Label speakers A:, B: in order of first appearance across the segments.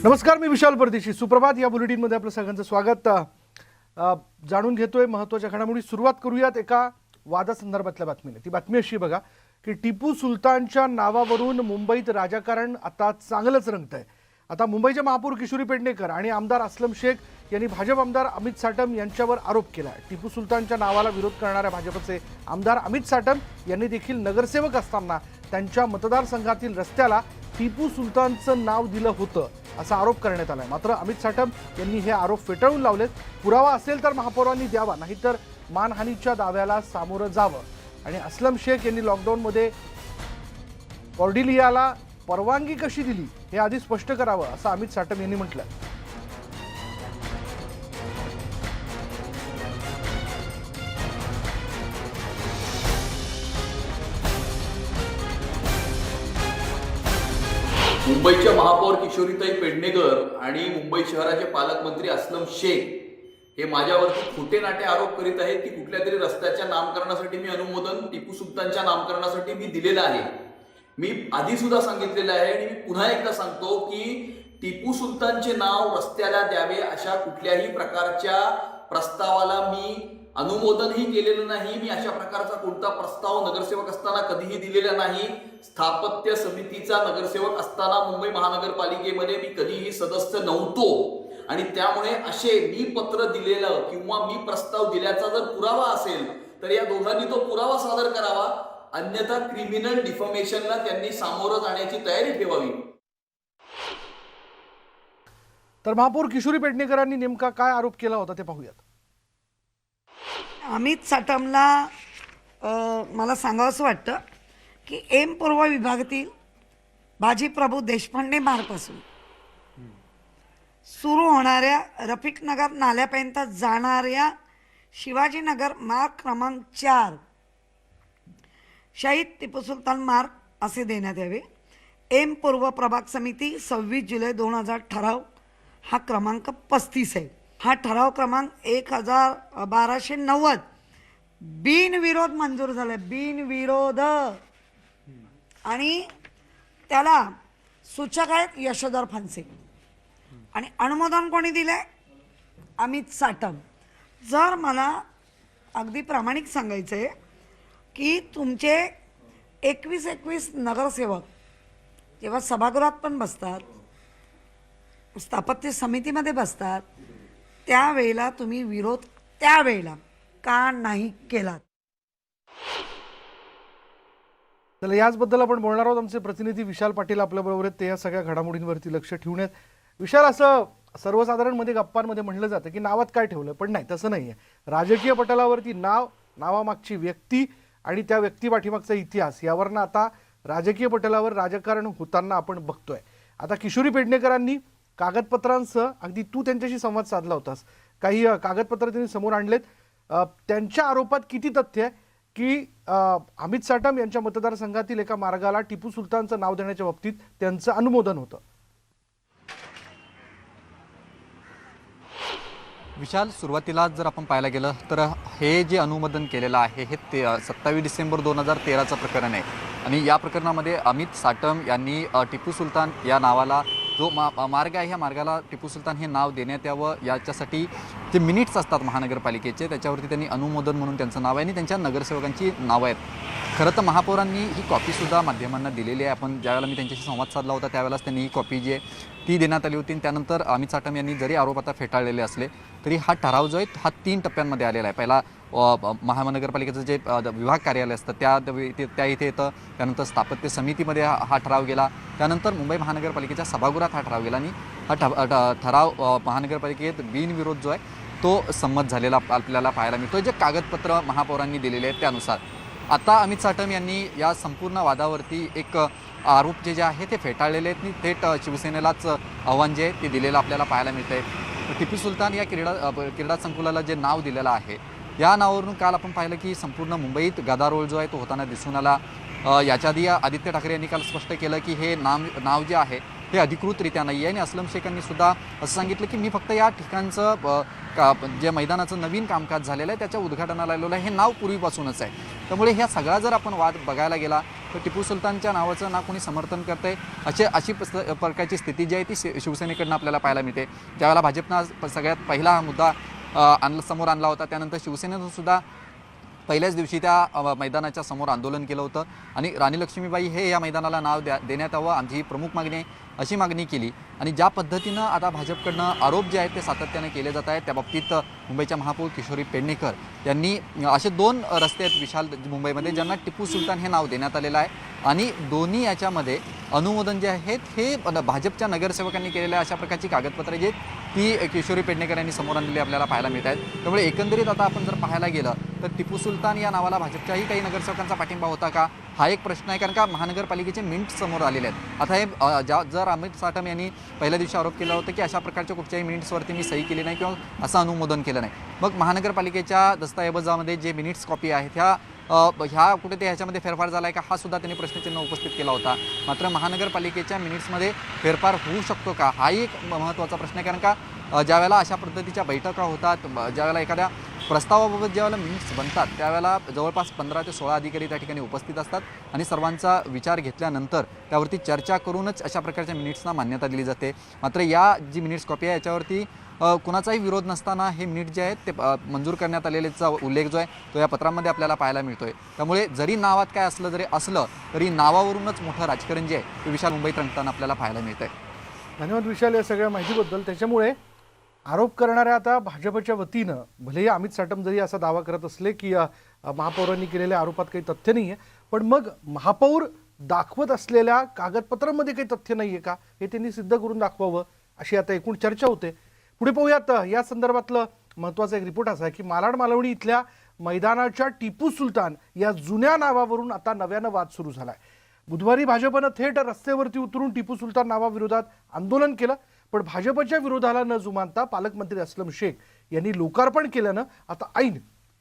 A: नमस्कार, मी विशाल परदेशी. सुप्रभात या बुलेटिनमध्ये आपलं सगळ्यांचं स्वागत. जाणून घेतोय महत्त्वाच्या घडामोडी. सुरुवात करूयात एका वादासंदर्भातल्या बातमीने. ती बातमी अशी बघा की टिपू सुलतानच्या नावावरून मुंबईत राजकारण आता चांगलंच रंगतंय. आता मुंबईचे महापौर किशोरी पेडणेकर आणि आमदार अस्लम शेख यांनी भाजप आमदार अमित साटम यांच्यावर आरोप केला. टिपू सुलतानच्या नावाला विरोध करणाऱ्या भाजपचे आमदार अमित साटम यांनी देखील नगरसेवक असताना त्यांच्या मतदारसंघातील रस्त्याला टिपू सुलतानचं नाव दिलं होतं असा आरोप करण्यात आलाय. मात्र अमित साटम यांनी हे आरोप फेटाळून लावलेत. पुरावा असेल तर महापौरांनी द्यावा, नाहीतर मानहानीच्या दाव्याला सामोरं जावं. आणि अस्लम शेख यांनी लॉकडाऊनमध्ये कॉर्डिलियाला परवानगी कशी दिली हे आधी स्पष्ट करावं असं अमित साटम यांनी म्हटलं.
B: मुंबईच्या महापौर किशोरीताई पेडणेकर आणि मुंबई शहराचे पालकमंत्री अस्लम शेख हे माझ्यावरती खोटे नाटे आरोप करीत आहेत की कुठल्या तरी रस्त्याच्या नामकरणासाठी मी अनुमोदन टिपू सुलतानच्या नामकरणासाठी मी दिलेलं आहे. मी आधी सुद्धा सांगितलेलं आहे आणि मी पुन्हा एकदा सांगतो की टिपू सुलतानचे नाव रस्त्याला द्यावे अशा कुठल्याही प्रकारच्या प्रस्तावाला मी अनुमोदनही केलेलं नाही. मी अशा प्रकारचा कोणता प्रस्ताव नगरसेवक असताना कधीही दिलेला नाही. स्थापत्य समितीचा नगरसेवक असताना मुंबई महानगरपालिकेमध्ये मी कधीही सदस्य नव्हतो आणि त्यामुळे असे मी पत्र दिलेलं किंवा मी प्रस्ताव दिल्याचा जर पुरावा असेल तर या दोघांनी तो पुरावा सादर करावा, अन्यथा क्रिमिनल डिफॉर्मेशनला त्यांनी सामोरं जाण्याची तयारी ठेवावी.
A: तर महापौर किशोरी पेडणेकरांनी नेमका काय आरोप केला होता ते पाहूयात.
C: अमित साटमला मला सांगावंसं वाटतं की एम पूर्व विभागातील बाजीप्रभू देशपांडे मार्गपासून सुरू होणाऱ्या रफिकनगर नाल्यापर्यंत जाणाऱ्या शिवाजीनगर मार्ग क्रमांक 4 शहीद टिपू सुलतान मार्ग असे देण्यात यावे. एम पूर्व प्रभाग समिती 26 जुलै 2000 ठराव हा क्रमांक 35 आहे. हा ठराव क्रमांक 1290 बिनविरोध मंजूर झाला. बिनविरोध. आणि त्याला सूचक आहेत यशोधर फणसे आणि अनुमोदन कोणी दिलंय? अमित साटम. जर मला अगदी प्रामाणिक सांगायचं आहे की तुमचे 21 नगरसेवक जेव्हा सभागृहात पण बसतात, स्थापत्य समितीमध्ये बसतात, त्यावेळेला तुम्ही विरोध त्यावेळेला का नाही केलात?
A: चला, याचबद्दल आपण बोलणार आहोत. आमचे प्रतिनिधी विशाल पाटील आपल्याबरोबर आहेत. ते या सगळ्या घडामोडींवरती लक्ष ठेवून आहेत. विशाल, असं सर्वसाधारणमध्ये गप्पांमध्ये म्हणलं जातं की नावात काय ठेवलं, पण नाही, तसं नाही आहे. राजकीय पटलावरती नाव, नावामागची व्यक्ती आणि त्या व्यक्ती पाठीमागचा इतिहास यावरनं आता राजकीय पटलावर राजकारण होताना आपण बघतोय. आता किशोरी पेडणेकरांनी कागदपत्रांसह, अगदी तू त्यांच्याशी संवाद साधला होतास, काही कागदपत्र त्यांनी समोर आणलेत. त्यांच्या आरोपात किती तथ्य आहे की अमित साटम यांच्या मतदारसंघातील एका मार्गाला टिपू सुलतानचं नाव देण्याच्या बाबतीत त्यांचं अनुमोदन होतं?
D: विशाल, सुरुवातीला जर आपण पाहायला गेलं तर हे जे अनुमोदन केलेलं आहे हे 27 डिसेंबर 2013चं प्रकरण आहे. आणि या प्रकरणामध्ये अमित साटम यांनी टिपू सुलतान या नावाला, जो मार्ग आहे ह्या मार्गाला टिपू सुलतान हे नाव देण्यात यावं याच्यासाठी जे मिनिट्स असतात महानगरपालिकेचे त्याच्यावरती त्यांनी अनुमोदन म्हणून त्यांचं नाव आहे आणि त्यांच्या नगरसेवकांची नावं आहेत. खरं तर महापौरांनी ही कॉपीसुद्धा माध्यमांना दिलेली आहे. आपण ज्यावेळेला मी त्यांच्याशी संवाद साधला होता त्यावेळेलाच त्यांनी ही कॉपी जी आहे ती देण्यात आली होती. त्यानंतर अमित साटम यांनी जरी आरोप आता फेटाळलेले असले तरी हा ठराव जो आहे हा 3 टप्प्यांमध्ये आलेला आहे. पहिला महानगरपालिकेचं जे विभाग कार्यालय असतं त्या इथे येतं. त्यानंतर स्थापत्य समितीमध्ये हा ठराव गेला. त्यानंतर मुंबई महानगरपालिकेच्या सभागृहात हा ठराव गेला आणि हा ठराव महानगरपालिकेत बिनविरोध जो आहे तो संमत झालेला आपल्याला पाहायला मिळतो. जे कागदपत्र महापौरांनी दिलेले आहेत त्यानुसार आता अमित साटम यांनी या संपूर्ण वादावरती एक आरोप जे आहे ते फेटाळलेले आहेत आणि थेट शिवसेनेलाच आव्हान जे आहे ते दिलेलं आपल्याला पाहायला मिळतं आहे. टिपू सुलतान या क्रीडा संकुलाला जे नाव दिलेलं आहे या नावावरून काल आपण पाहिलं की संपूर्ण मुंबईत गदारोळ जो आहे तो होताना दिसून आला. याच्या आधी आदित्य ठाकरे यांनी काल स्पष्ट केलं की हे नाव जे आहे ते अधिकृतरित्या नाही आहे. आणि अस्लम शेखांनी सुद्धा असं सांगितलं की मी फक्त या ठिकाणचं जे मैदानाचं नवीन कामकाज झालेलं आहे त्याच्या उद्घाटनाला आलेलं आहे, हे नाव पूर्वीपासूनच आहे. त्यामुळे ह्या सगळा जर आपण वाद बघायला गेला तर टिपू सुलतानच्या नावाचं ना कोणी समर्थन करतंय अशी प्रकारची स्थिती जी आहे ती शिवसेनेकडनं आपल्याला पाहायला मिळते. ज्यावेळेला भाजपनं आज सगळ्यात पहिला हा मुद्दा समोर आणला होता, त्यानंतर शिवसेनेनं सुद्धा पहिल्याच दिवशी त्या मैदानाच्या समोर आंदोलन केलं होतं आणि राणी लक्ष्मीबाई हे या मैदानाला नाव देण्यात यावं, आमची ही प्रमुख मागणी आहे अशी मागणी केली. आणि ज्या पद्धतीनं आता भाजपकडनं आरोप जे आहेत ते सातत्याने केले जात आहेत, त्या बाबतीत मुंबईच्या महापौर किशोरी पेडणेकर यांनी असे 2 रस्ते आहेत विशाल मुंबईमध्ये ज्यांना टिपू सुलतान हे नाव देण्यात आलेलं आहे आणि दोन्ही याच्यामध्ये अनुमोदन जे आहेत हे भाजपच्या नगरसेवकांनी केलेल्या अशा प्रकारची कागदपत्रे जी आहेत ती किशोरी पेडणेकर यांनी समोर आणलेली आपल्याला पाहायला मिळत आहेत. त्यामुळे एकंदरीत आता आपण जर पाहायला गेलं तर टिपू सुलतान या नावाला भाजपच्याही काही नगरसेवकांचा पाठिंबा होता का हा एक प्रश्न आहे, कारण का महानगरपालिकेचे मिनिट्स समोर आलेले आहेत. आता हे जर अमित साटम यांनी पहिल्या दिवशी आरोप केला होता की अशा प्रकारच्या कुठच्याही मिनिट्सवरती मी सही केली नाही किंवा असं अनुमोदन केलं नाही, मग महानगरपालिकेच्या दस्तऐवजामध्ये जे मिनिट्स कॉपी आहेत ह्या कुठे ते ह्याच्यामध्ये फेरफार झाला आहे का हा सुद्धा त्यांनी प्रश्नचिन्ह उपस्थित केला होता. मात्र महानगरपालिकेच्या मिनिट्समध्ये फेरफार होऊ शकतो का हाही एक महत्त्वाचा प्रश्न आहे, कारण का ज्यावेळेला अशा पद्धतीच्या बैठका होतात, ज्यावेळेला एखाद्या प्रस्तावाबाबत ज्यावेळेला मिनिट्स बनतात त्यावेळेला जवळपास 15 ते 16 अधिकारी त्या ठिकाणी उपस्थित असतात आणि सर्वांचा विचार घेतल्यानंतर त्यावरती चर्चा करूनच अशा प्रकारच्या मिनिट्सना मान्यता दिली जाते. मात्र या जी मिनिट्स कॉपी आहे याच्यावरती कुणाचाही विरोध नसताना हे मिनिट जे आहेत ते मंजूर करण्यात आलेलेचा उल्लेख जो आहे तो या पत्रामध्ये आपल्याला पाहायला मिळतोय. त्यामुळे जरी नावात काय असलं तरी नावावरूनच मोठं राजकारण जे आहे ते विशाल मुंबईत रंगताना आपल्याला पाहायला मिळतंय.
A: धन्यवाद विशाल या सगळ्या माहितीबद्दल. त्याच्यामुळे आरोप करणाऱ्या आता भाजपच्या वतीनं भलेही अमित साटम जरी असा दावा करत असले की महापौरांनी केलेल्या आरोपात काही तथ्य नाही आहे, पण मग महापौर दाखवत असलेल्या कागदपत्रांमध्ये काही तथ्य नाही आहे का हे त्यांनी सिद्ध करून दाखवावं अशी आता एकूण चर्चा होते. पुढे पाहूयात या संदर्भातलं महत्त्वाचा एक रिपोर्ट असा आहे की मालाड मालवणी इथल्या मैदानाच्या टिपू सुलतान या जुन्या नावावरून आता नव्यानं वाद सुरू झालाय. बुधवारी भाजपनं थेट रस्त्यावरती उतरून टिपू सुलतान नावाविरोधात आंदोलन केलं, पण भाजपच्या विरोधाला न जुमानता पालकमंत्री अस्लम शेख यांनी लोकार्पण केल्यानं आता ऐन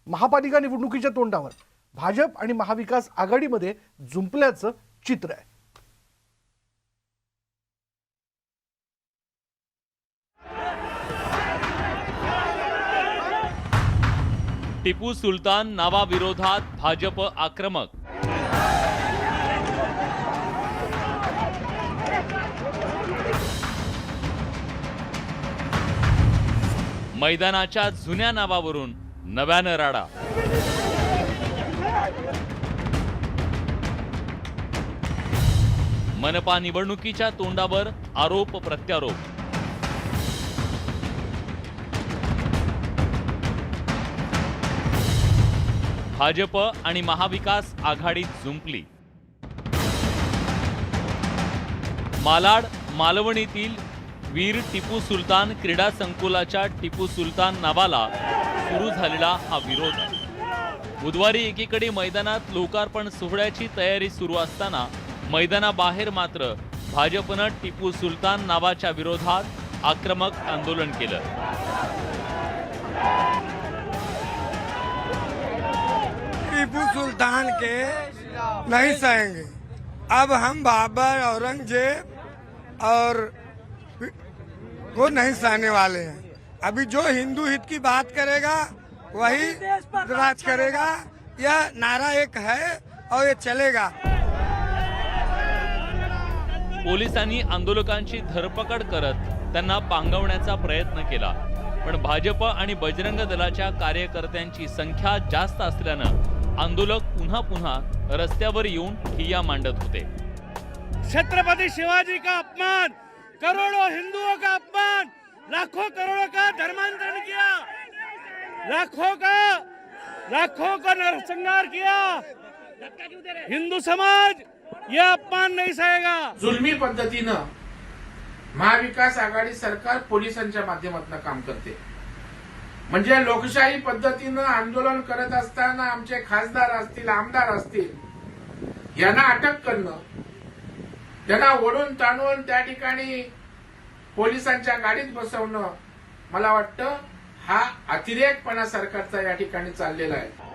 A: महापालिका निवडणुकीच्या तोंडावर भाजप आणि महाविकास आघाडीमध्ये जुंपल्याचं चित्र आहे.
E: टिपू सुलतान नावाविरोधात भाजप आक्रमक. मैदानाच्या जुन्या नावावरून नव्यानं राडा. मनपा निवडणुकीच्या तोंडावर आरोप प्रत्यारोप. भाजप आणि महाविकास आघाडीत जुंपली. मालाड मालवणीतील वीर टिपू सुलतान क्रीडा संकुलाच्या टिपू सुलतान नावाला सुरू झालेला हा विरोध. बुधवारी एकीकडे मैदानात लोकार्पण सोहळ्याची तयारी सुरू असताना मैदानाबाहेर मात्र भाजपनं टिपू सुलतान नावाच्या विरोधात आक्रमक आंदोलन केलं.
F: टीपू सुल्तान के नहीं सहेंगे. अब हम बाबर औरंगजेब और को नहीं सहने वाले हैं. अभी जो हिंदू हित की बात करेगा वही राज करेगा. यह नारा एक है और ये चलेगा.
E: पोलिसांनी आंदोलकांची धरपकड करत त्यांना पांगवण्याचा प्रयत्न केला, पण भाजप आणि बजरंग दलाच्या कार्यकर्त्यांची संख्या जास्त असल्यानं आंदोलक पुन्हा पुन्हा रस्त्यावर येऊन ठिय्या मांडत होते.
G: छत्रपति शिवाजी का अपमान, करोड़ों हिंदुओं का अपमान, लाखों करोड़ों का धर्मांतरण किया, लाखों का नरसंहार किया. हिंदू समाज यह अपमान नहीं सहेगा.
H: जुलमी पद्धतीनं महाविकास आघाडी सरकार पोलिसांच्या माध्यमातून काम करते. म्हणजे लोकशाही पद्धतीनं आंदोलन करत असताना आमचे खासदार असतील, आमदार असतील यांना अटक करणं, त्यांना ओढून ताणून त्या ठिकाणी पोलिसांच्या गाडीत बसवणं, मला वाटतं हा अतिरेकपणा सरकारचा या ठिकाणी चाललेला आहे.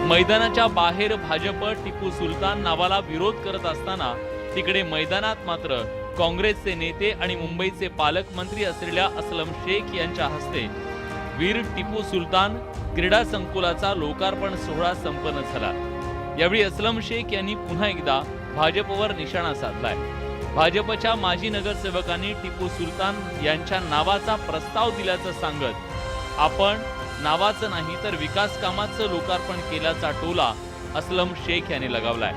E: मैदानाच्या बाहेर भाजप टिपू सुलतान नावाला विरोध करत असताना तिकडे मैदानात मात्र काँग्रेसचे नेते आणि मुंबईचे पालकमंत्री असलेल्या अस्लम शेख यांच्या हस्ते वीर टिपू सुलतान क्रीडा संकुलाचा लोकार्पण सोहळा संपन्न झाला. यावेळी असलम शेख यांनी पुन्हा एकदा भाजपवर निशाणा साधलाय. भाजपच्या माजी नगरसेवकांनी टिपू सुलतान यांच्या नावाचा प्रस्ताव दिल्याचं सांगत आपण नावाचं नाही तर विकास कामाचं लोकार्पण केल्याचा टोला असलम शेख यांनी लगावलाय.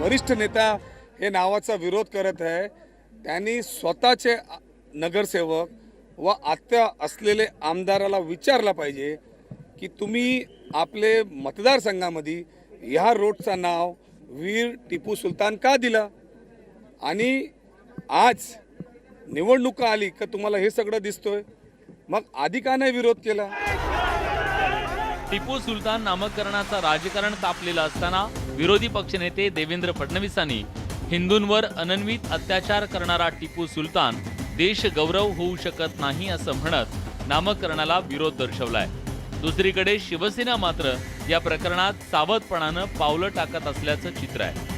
F: वरिष्ठ नेता हे नावाचा विरोध करत आहे. त्यांनी स्वतःचे नगरसेवक व आत्या असलेले आमदाराला विचारला पाहिजे की तुम्ही आपले मतदारसंघामध्ये ह्या रोडचं नाव वीर टिपू सुलतान का दिलं, आणि आज निवडणुका आली का तुम्हाला हे सगळं दिसतोय, मग आधी का नाही विरोध केला.
E: टिपू सुलतान नामकरणाचा राजकारण तापलेलं असताना विरोधी पक्षनेते देवेंद्र फडणवीसांनी हिंदूंवर अनन्वित अत्याचार करणारा टिपू सुलतान देश गौरव होऊ शकत नाही असं म्हणत नामकरणाला विरोध दर्शवलाय. दुसरीकडे शिवसेना मात्र या प्रकरणात सावधपणानं पावलं टाकत असल्याचं चित्र आहे.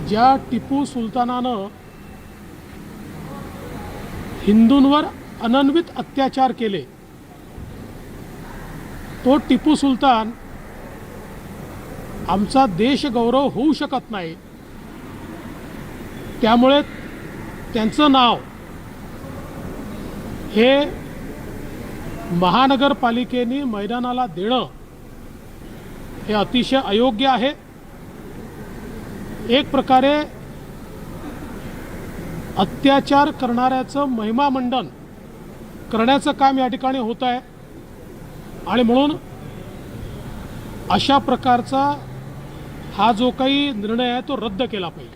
I: ज्या टिपू सुलतानानं हिंदूंवर अनन्वित अत्याचार केले, तो टिपू सुलतान आमचा देश गौरव होऊ शकत नाही, त्यामुळे त्यांचं नाव हे महानगरपालिकेने मैदानाला देणं हे अतिशय अयोग्य आहे. एक प्रकारे अत्याचार करणाऱ्याचं महिमामंडन करण्याचं काम या ठिकाणी होत आहे, आणि म्हणून अशा प्रकारचा हा जो काही निर्णय आहे तो रद्द केला पाहिजे.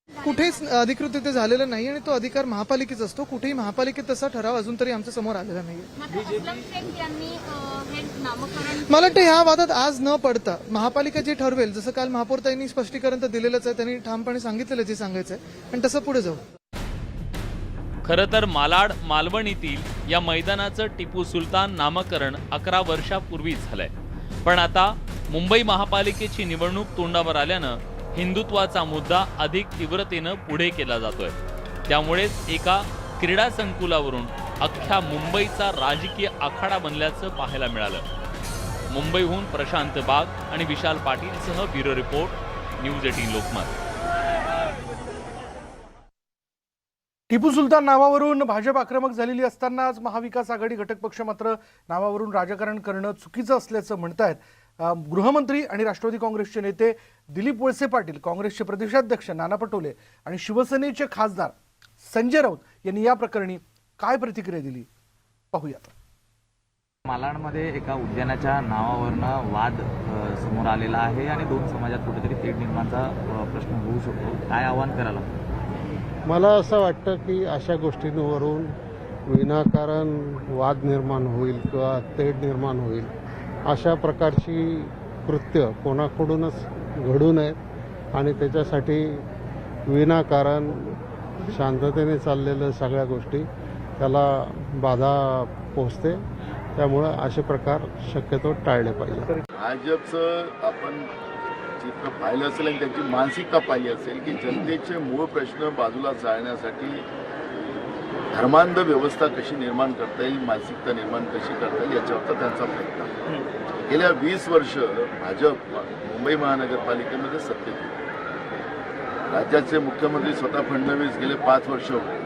J: कुठेच अधिकृत तिथे झालेलं नाही आणि तो अधिकार महापालिकेचा असतो. कुठेही महापालिकेत तसा ठराव अजून तरी आमच्या समोर आलेला नाही. मला वाटतं ह्या वादात आज न पडता महापालिका जे ठरवेल, जसं काल महापौरताईंनी स्पष्टीकरण तर दिलेलंच आहे, त्यांनी ठामपणे सांगितलेलं जे सांगायचं आहे, आणि तसं पुढे जाऊ.
E: खरं तर मालाड मालवणीतील या मैदानाचं टिपू सुलतान नामकरण 11 वर्षापूर्वी झालंय. पण आता मुंबई महापालिकेची निवडणूक तोंडावर आल्यानं हिंदुत्वाचा मुद्दा अधिक तीव्रतेनं पुढे केला जातोय. त्यामुळेच एका क्रीडा संकुलावरून अख्ख्या मुंबईचा राजकीय आखाडा बनल्याचं पाहायला मिळालं. मुंबईहून प्रशांत बाग आणि विशाल पाटीलसह bureau report, news 18 Lokmat.
A: Tipu Sultan नावावरून भाजप आक्रमक झालेली असतानाच महाविकास आघाडी घटक पक्ष मात्र नावावरून राजकारण करणं चुकीचं असल्याचं म्हणतायत. गृहमंत्री आणि राष्ट्रवादी काँग्रेसचे नेते दिलीप वळसे पाटील, काँग्रेसचे प्रदेशाध्यक्ष नाना पटोले आणि शिवसेनेचे खासदार संजय राऊत यांनी या प्रकरणी काय प्रतिक्रिया दिली पाहूयात.
K: मालाडमध्ये एका उद्यानाच्या नावावरनं वाद समोर आलेला आहे आणि दोन समाजात कुठेतरी तेढ निर्माणचा प्रश्न होऊ शकतो. काय आव्हान करायला?
L: मला असं वाटतं की अशा गोष्टींवरून विनाकारण वाद निर्माण होईल किंवा तेढ निर्माण होईल, अशा प्रकारची कृत्य कोणाकडूनच घडू नयेत आणि त्याच्यासाठी विनाकारण शांततेने चाललेल्या सगळ्या गोष्टी त्याला बाधा पोचते. त्यामुळं असे प्रकार शक्यतो टाळले पाहिजे.
M: भाजपचं आपण चित्र पाहिलं असेल आणि त्यांची मानसिकता पाहिली असेल की जनतेचे मूळ प्रश्न बाजूला जाळण्यासाठी धर्मांध व्यवस्था कशी निर्माण करता येईल, मानसिकता निर्माण कशी करता येईल याच्यावर त्यांचा प्रयत्न आहे. गेल्या 20 वर्ष भाजप मुंबई महानगरपालिकेमध्ये सत्तेत होते. राज्याचे मुख्यमंत्री स्वतः फडणवीस गेले 5 वर्ष होते.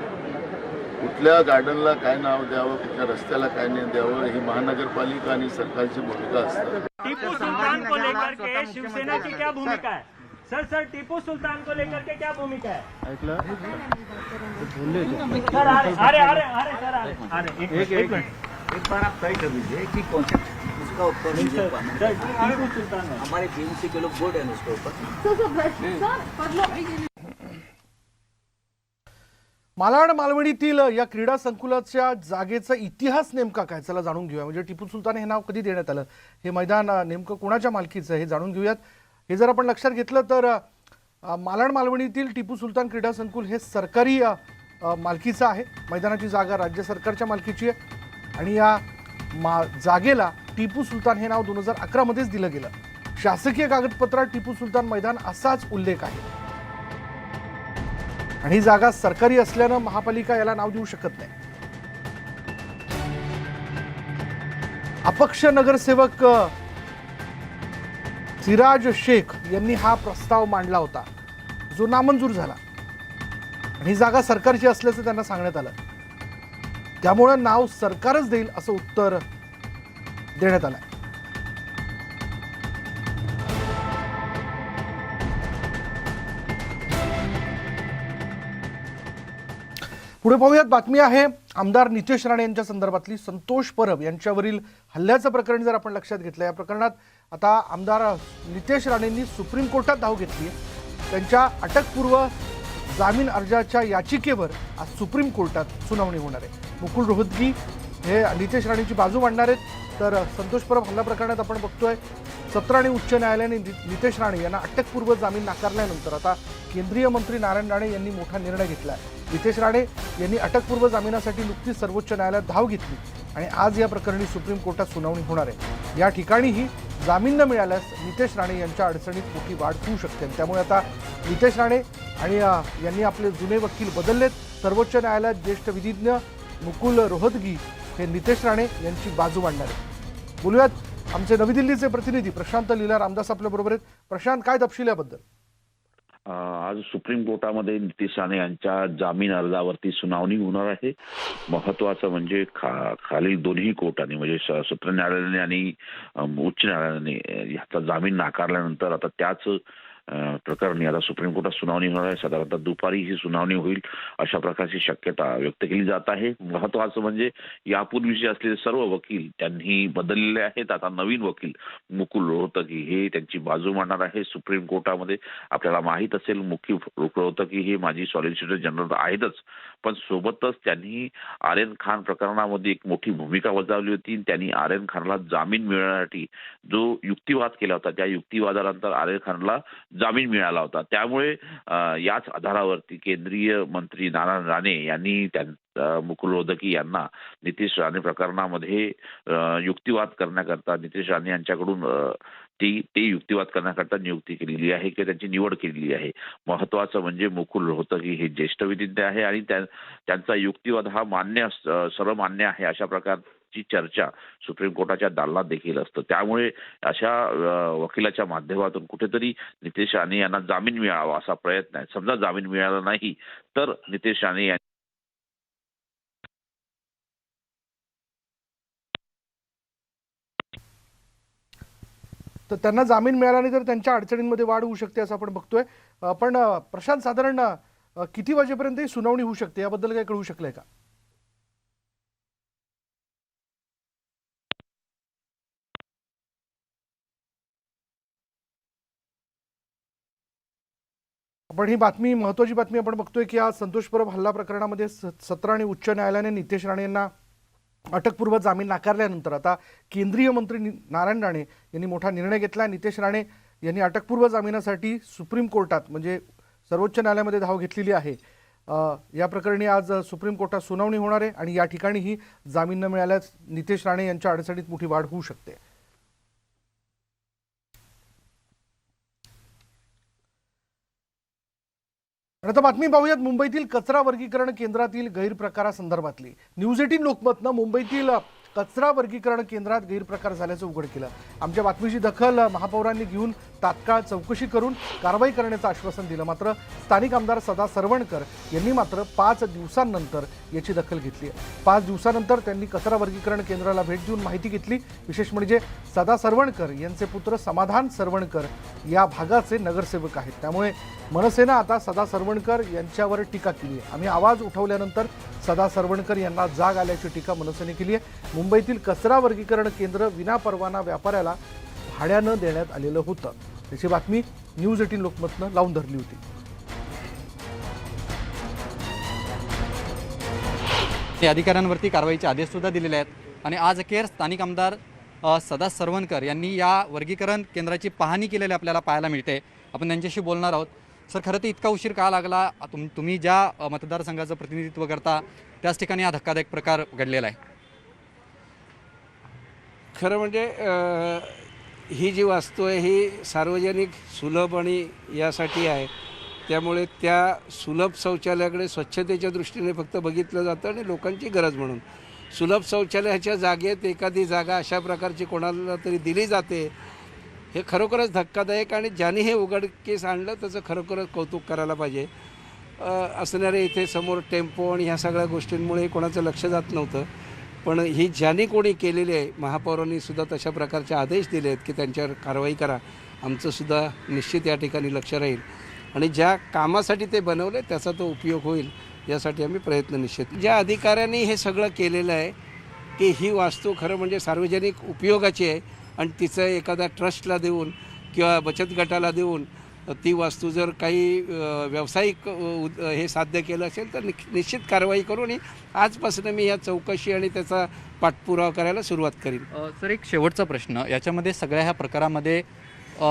M: कुठल्या गार्डनला काय नाव द्यावं, कुठल्या रस्त्याला काय नाही द्यावं ही महानगरपालिका आणि सरकारची भूमिका असते.
G: टिपू सुल्तान को लेकर के शिवसेना की क्या भूमिका है? सर टिपू सुल्तान को लेकर के क्या भूमिका है? सर एक मिनट,
N: एक बार आप तय कर दीजिए कि कौन सा उसका ऊपर
G: टिपू सुल्तान है.
N: हमारे बीएमसी के लोग बोल रहे हैं उसके ऊपर.
A: मालाड मालवणीतील या क्रीडा संकुलाच्या जागेचा इतिहास नेमका काय, चला जाणून घेऊया. म्हणजे टिपू सुलतान हे नाव कधी देण्यात आलं, हे मैदान नेमकं कोणाच्या मालकीचं हे जाणून घेऊयात. हे जर आपण लक्षात घेतलं तर मालाड मालवणीतील टिपू सुलतान क्रीडा संकुल हे सरकारी मालकीचं आहे. मैदानाची जागा राज्य सरकारच्या मालकीची आहे आणि या जागेला टिपू सुलतान हे नाव 2011 मध्येच दिलं गेलं. शासकीय कागदपत्रात टिपू सुलतान मैदान असाच उल्लेख आहे आणि ही जागा सरकारी असल्यानं महापालिका याला नाव देऊ शकत नाही. अपक्ष नगरसेवक सिराज शेख यांनी हा प्रस्ताव मांडला होता, जो नामंजूर झाला आणि ही जागा सरकारची असल्याचं त्यांना सांगण्यात आलं. त्यामुळे नाव सरकारच देईल असं उत्तर देण्यात आलं. पुढे पाहूयात, बातमी आहे आमदार नितेश राणे यांच्या संदर्भातली. संतोष परब यांच्यावरील हल्ल्याचं प्रकरण जर आपण लक्षात घेतलं, या प्रकरणात आता आमदार नितेश राणेंनी सुप्रीम कोर्टात धाव घेतली आहे. त्यांच्या अटकपूर्व जामीन अर्जाच्या याचिकेवर आज सुप्रीम कोर्टात सुनावणी होणार आहे. मुकुल रोहतगी हे नितेश राणेंची बाजू मांडणार आहेत, तर संतोष परब हल्ला प्रकरणात आपण बघतोय सत्र आणि उच्च न्यायालयाने नितेश राणे यांना अटकपूर्व जामीन नाकारल्यानंतर आता केंद्रीय मंत्री नारायण राणे यांनी मोठा निर्णय घेतला आहे. नितेश राणे यांनी अटकपूर्व जामिनासाठी नुकतीच सर्वोच्च न्यायालयात धाव घेतली आणि आज या प्रकरणी सुप्रीम कोर्टात सुनावणी होणार आहे. या ठिकाणीही जामीन न मिळाल्यास नितेश राणे यांच्या अडचणीत मोठी वाढ होऊ शकते. त्यामुळे आता नितेश राणे आणि यांनी आपले जुने वकील बदललेत. सर्वोच्च न्यायालयात ज्येष्ठ विधिज्ञ मुकुल रोहतगी हे नितेश राणे यांची बाजू मांडणार आहेत. बोलूयात आमचे नवी दिल्लीचे प्रतिनिधी प्रशांत लीला रामदास आपल्या बरोबर आहेत. प्रशांत, काय तपशील याबद्दल?
O: आज सुप्रीम कोर्टामध्ये नितेश राणे यांच्या जामीन अर्जावरती सुनावणी होणार आहे. महत्वाचं म्हणजे खालील दोन्ही कोर्टाने म्हणजे सत्र न्यायालयाने आणि उच्च न्यायालयाने ह्याचा जामीन नाकारल्यानंतर आता त्याच प्रकरणी आता सुप्रीम कोर्टात सुनावणी होणार आहे. साधारणतः दुपारी ही सुनावणी होईल अशा प्रकारची शक्यता व्यक्त केली जात आहे. महत्वाचं म्हणजे यापूर्वीचे असलेले सर्व वकील त्यांनी बदललेले आहेत. आता नवीन वकील मुकुल रोहतगी हे त्यांची बाजू मांडणार आहे सुप्रीम कोर्टामध्ये. आपल्याला माहीत असेल मुकुल रोहतगी हे माजी सॉलिसिटर जनरल आहेतच, पण सोबतच त्यांनी आर्यन खान प्रकरणामध्ये एक मोठी भूमिका बजावली होती. त्यांनी आर्यन खानला जामीन मिळण्यासाठी जो युक्तिवाद केला होता, त्या युक्तिवादानंतर आर्यन खानला जामीन मिळाला होता. त्यामुळे याच आधारावरती केंद्रीय मंत्री नारायण राणे यांनी मुकुल रोहतगी यांना नितेश राणे प्रकरणामध्ये युक्तिवाद करण्याकरता नितेश राणे यांच्याकडून ते युक्तिवाद करण्याकरता नियुक्ती केलेली आहे किंवा त्यांची निवड केलेली आहे. महत्वाचं म्हणजे मुकुल रोहतगी हे ज्येष्ठ विधिज्ञ आहे आणि त्यांचा युक्तिवाद हा सर्वमान्य आहे अशा प्रकारची चर्चा सुप्रीम कोर्टाच्या दालनात देखील असतं. त्यामुळे अशा वकिलाच्या माध्यमातून कुठेतरी नितेश राणे यांना जामीन मिळावा असा प्रयत्न आहे. समजा जामीन मिळाला नाही तर नितेश राणे
A: तर त्यांना जामीन मिळाला नाही तर त्यांच्या अडचणींमध्ये वाढ होऊ शकते असं आपण बघतोय. पण प्रशांत, साधारण किती वाजेपर्यंत ही सुनावणी होऊ शकते याबद्दल काय कळू शकलंय का? आपण ही बातमी, महत्वाची बातमी आपण बघतोय की आज संतोष परब हल्ला प्रकरणामध्ये सत्र आणि उच्च न्यायालयाने नितेश राणे यांना अटकपूर्व जामीन नाकारल्यानंतर आता केंद्रीय मंत्री नारायण राणे यांनी मोठा निर्णय घेतला. नितेश राणे यांनी अटकपूर्व जामिनासाठी सुप्रीम कोर्टात म्हणजे सर्वोच्च न्यायालयामध्ये धाव घेतलेली आहे. या प्रकरणी आज सुप्रीम कोर्टात सुनावणी होणार आहे आणि या ठिकाणीही जामीन न मिळाल्यास नितेश राणे यांच्या अडचणीत मोठी वाढ होऊ शकते. आता बातमी पाहूयात मुंबईतील कचरा वर्गीकरण केंद्रातील गैरप्रकारासंदर्भातली. न्यूज 18 लोकमतनं मुंबईतील कचरा वर्गीकरण केंद्रात गैरप्रकार झाल्याचं उघड केलं. आमच्या बातमीची दखल महापौरांनी घेऊन तात्काळ चौकशी करून कारवाई करण्याचं आश्वासन दिलं. मात्र स्थानिक आमदार सदा सरवणकर यांनी मात्र 5 दिवसांनंतर याची दखल घेतली आहे. 5 दिवसानंतर त्यांनी कचरा वर्गीकरण केंद्राला भेट देऊन माहिती घेतली. विशेष म्हणजे सदा सरवणकर यांचे पुत्र समाधान सरवणकर या भागाचे नगरसेवक आहेत. त्यामुळे मनसेनं आता सदा सरवणकर यांच्यावर टीका केली आहे. आम्ही आवाज उठवल्यानंतर सदा सरवणकर यांना जाग आल्याची टीका मनसेने केली आहे. मुंबईतील कचरा वर्गीकरण केंद्र विनापरवाना व्यापाऱ्याला भाड्यानं देण्यात आलेलं होतं. त्याची बातमी न्यूज 18 लोकमतनं लावून धरली होती.
D: अधिकाऱ्यांवरती कारवाईचे आदेश सुद्धा दिलेले आहेत आणि आज अखेर स्थानिक आमदार सदा सरवणकर यांनी या वर्गीकरण केंद्राची पाहणी केलेली आपल्याला पाहायला मिळते. आपण त्यांच्याशी बोलणार आहोत. सर, खरं तर इतका उशीर का लागला? तुम्ही ज्या मतदारसंघाचं प्रतिनिधित्व करता त्याच ठिकाणी हा धक्कादायक प्रकार घडलेला आहे.
P: खरं म्हणजे ही जी वास्तू आहे ही सार्वजनिक सुलभ आणि यासाठी आहे. त्यामुळे त्या सुलभ शौचालयाकडे स्वच्छतेच्या दृष्टीने फक्त बघितलं जातं आणि लोकांची गरज म्हणून सुलभ शौचालयाच्या जागेत एखादी जागा अशा प्रकारची कोणाला तरी दिली जाते हे खरोखरच धक्कादायक आणि ज्याने हे उघडकीस आणलं त्याचं खरोखरच कौतुक करायला पाहिजे. असणारे इथे समोर टेम्पो आणि ह्या सगळ्या गोष्टींमुळे कोणाचं लक्ष जात नव्हतं, पण ही ज्यांनी कोणी केलेली आहे, महापौरांनी सुद्धा तशा प्रकारचे आदेश दिले आहेत की त्यांच्यावर कारवाई करा. आमचंसुद्धा निश्चित या ठिकाणी लक्ष राहील आणि ज्या कामासाठी ते बनवले त्याचा तो उपयोग होईल यासाठी आम्ही प्रयत्न निश्चित. ज्या अधिकाऱ्यांनी हे सगळं केलेलं आहे की ही वास्तू खरं म्हणजे सार्वजनिक उपयोगाची आहे आणि तिचं एखाद्या ट्रस्टला देऊन किंवा बचत गटाला देऊन ती वास्तू जर काही व्यावसायिक हे साध्य केलं असेल तर निश्चित कारवाई करू आणि आजपासून मी या चौकशी आणि त्याचा पाठपुरावा करायला सुरुवात करीन.
D: सर, एक शेवटचा प्रश्न. याच्यामध्ये सगळ्या ह्या प्रकारामध्ये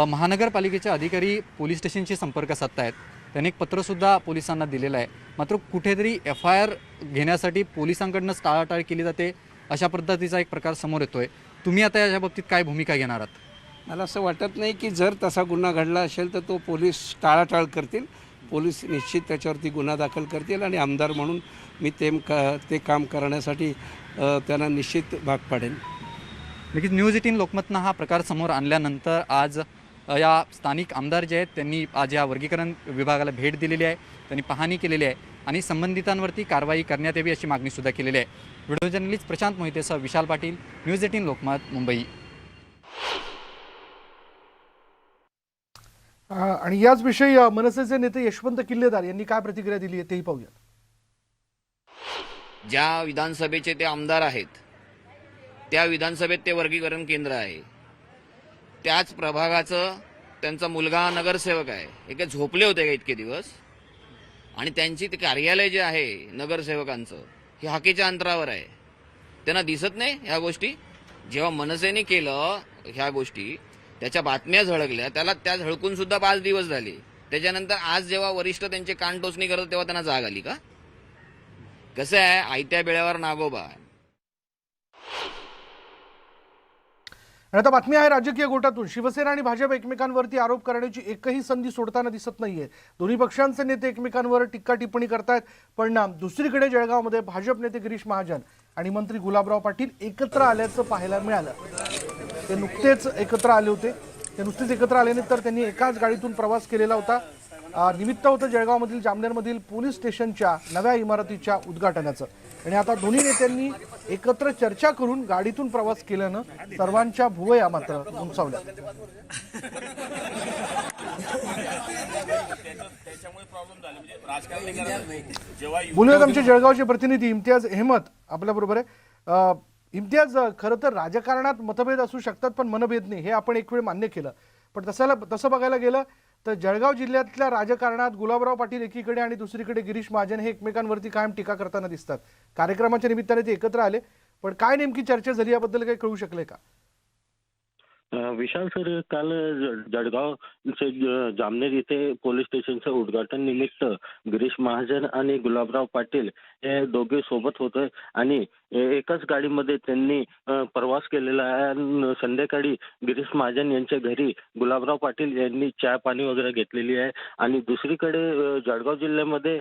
D: महानगरपालिकेचे अधिकारी पोलीस स्टेशनशी संपर्क साधतायत. त्यांनी एक पत्रसुद्धा पोलिसांना दिलेलं आहे. मात्र कुठेतरी FIR घेण्यासाठी पोलिसांकडनं टाळाटाळ केली जाते, अशा पद्धतीचा एक प्रकार समोर येतोय. तुम्ही आता याच्या बाबतीत काय भूमिका घेणार आहात?
P: मला असं वाटत नाही की जर तसा गुन्हा घडला असेल तर तो पोलीस टाळाटाळ करतील. पोलीस निश्चित त्याच्यावरती गुन्हा दाखल करतील आणि आमदार म्हणून मी ते काम करण्यासाठी त्यांना निश्चित भाग पाडेन.
D: नक्कीच न्यूज 18 लोकमतनं हा प्रकार समोर आणल्यानंतर आज या स्थानिक आमदार जे आहेत त्यांनी आज या वर्गीकरण विभागाला भेट दिलेली आहे, त्यांनी पाहणी केलेली आहे आणि संबंधितांवरती कारवाई करण्यात यावी अशी मागणीसुद्धा केलेली आहे. Video journalist Prashant मोहितेसह Vishal Patil, news 18 Lokmat, Mumbai.
A: आणि याच विषयी मनसेचे नेते यशवंत किल्लेदार यांनी काय प्रतिक्रिया दिली आहे तेही पाहूया.
Q: ज्या विधानसभेचे ते आमदार आहेत त्या विधानसभेत ते वर्गीकरण केंद्र आहे. त्याच प्रभागाचं त्यांचा मुलगा नगरसेवक आहे. हे काय झोपले होते का इतके दिवस? आणि त्यांची ते कार्यालय जे आहे नगरसेवकांचं हे हाकेच्या अंतरावर आहे. त्यांना दिसत नाही ह्या गोष्टी? जेव्हा मनसेने केलं ह्या गोष्टी, त्याच्या बातम्या झळकल्या, त्या झळकून सुद्धा 5 दिवस झाले. त्याच्यानंतर आज जेव्हा वरिष्ठ त्यांचे कान टोचणी करत तेव्हा त्यांना जाग आली का? कसं आहे, आयत्या बेळ्यावर नागोबा.
A: आता बातमी आहे राजकीय गोटातून. शिवसेना आणि भाजप एकमेकांवरती आरोप करण्याची एकही संधी सोडताना दिसत नाहीये. दोन्ही पक्षांचे नेते एकमेकांवर टीका टिप्पणी करतायत. पण दुसरीकडे जळगावमध्ये भाजप नेते गिरीश महाजन आणि मंत्री गुलाबराव पाटील एकत्र आल्याचं पाहायला मिळालं. ते नुकतेच एकत्र आले होते. ते नुकतेच एकत्र आले नाही तर त्यांनी एकाच गाडीतून प्रवास केलेला होता. निमित्त होतं जळगावमधील जामनेरमधील पोलीस स्टेशनच्या नव्या इमारतीच्या उद्घाटनाचं. आणि आता दोन्ही नेत्यांनी एकत्र चर्चा करून गाडीतून प्रवास केल्यानं सर्वांच्या भुवया मात्र उंचावल्या. बोलूयात आमचे जळगावचे प्रतिनिधी इम्तियाज अहमद आपल्याबरोबर आहे. इम्तियाज, खरं तर राजकारणात मतभेद असू शकतात पण मनभेद नाही, हे आपण एक वेळ मान्य केलं. पण तसं बघायला गेलं तर जळगाव जिल्ह्यातल्या राजकारणात गुलाबराव पाटील एकीकडे आणि दुसरीकडे गिरीश महाजन हे एकमेकांवरती कायम टीका करताना दिसतात. कार्यक्रमाच्या निमित्ताने ते एकत्र आले, पण काय नेमकी चर्चा झाली याबद्दल काही कळू शकले का?
R: विशाल सर, काल जळगाव जामनेर इथे पोलीस स्टेशनचं उद्घाटन निमित्त गिरीश महाजन आणि गुलाबराव पाटील हे दोघे सोबत होते आणि एकाच गाडीमध्ये त्यांनी प्रवास केलेला आहे. संध्याकाळी गिरीश महाजन यांच्या घरी गुलाबराव पाटील यांनी चहा पाणी वगैरे घेतलेली आहे. आणि दुसरीकडे जळगाव जिल्ह्यामध्ये